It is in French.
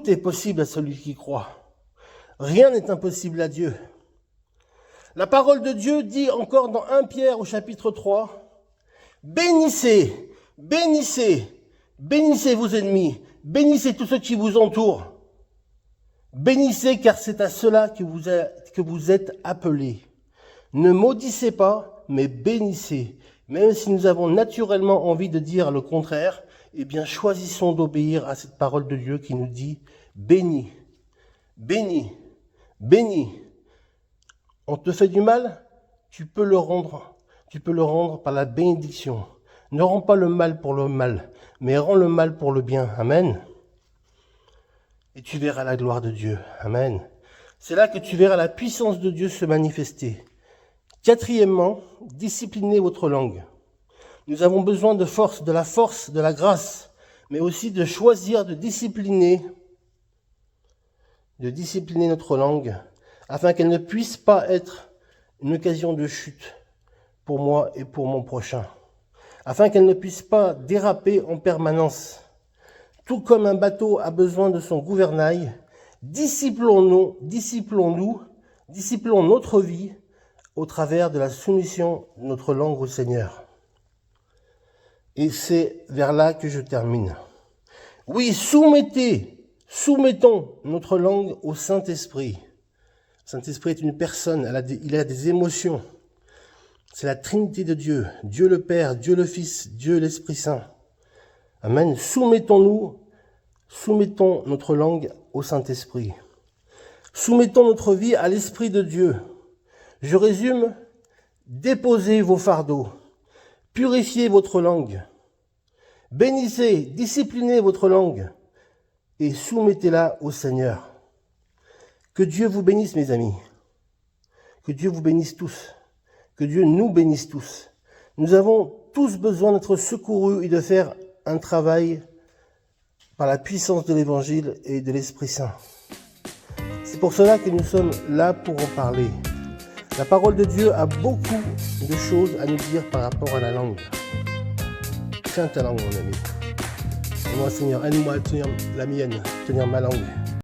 Tout est possible à celui qui croit. Rien n'est impossible à Dieu. La parole de Dieu dit encore dans 1 Pierre au chapitre 3, « Bénissez, bénissez, bénissez vos ennemis, bénissez tous ceux qui vous entourent. Bénissez car c'est à cela que vous êtes appelés. Ne maudissez pas, mais bénissez. Même si nous avons naturellement envie de dire le contraire, eh bien choisissons d'obéir à cette parole de Dieu qui nous dit « Bénis, bénis, bénis ». On te fait du mal, tu peux le rendre par la bénédiction. Ne rends pas le mal pour le mal, mais rends le mal pour le bien. Amen. Et tu verras la gloire de Dieu. Amen. C'est là que tu verras la puissance de Dieu se manifester. Quatrièmement, disciplinez votre langue. Nous avons besoin de la force, de la grâce, mais aussi de choisir de discipliner notre langue, afin qu'elle ne puisse pas être une occasion de chute pour moi et pour mon prochain, afin qu'elle ne puisse pas déraper en permanence. Tout comme un bateau a besoin de son gouvernail, disciplons notre vie au travers de la soumission de notre langue au Seigneur. Et c'est vers là que je termine. Oui, soumettons notre langue au Saint-Esprit. Le Saint-Esprit est une personne, il a des émotions. C'est la Trinité de Dieu, Dieu le Père, Dieu le Fils, Dieu l'Esprit Saint. Amen. Soumettons notre langue au Saint-Esprit. Soumettons notre vie à l'Esprit de Dieu. Je résume, déposez vos fardeaux, purifiez votre langue, bénissez, disciplinez votre langue et soumettez-la au Seigneur. Que Dieu vous bénisse, mes amis. Que Dieu vous bénisse tous. Que Dieu nous bénisse tous. Nous avons tous besoin d'être secourus et de faire un travail par la puissance de l'Évangile et de l'Esprit Saint. C'est pour cela que nous sommes là pour en parler. La parole de Dieu a beaucoup de choses à nous dire par rapport à la langue. Tiens ta langue, mon ami. Et moi, Seigneur, aide-moi à tenir la mienne, tenir ma langue.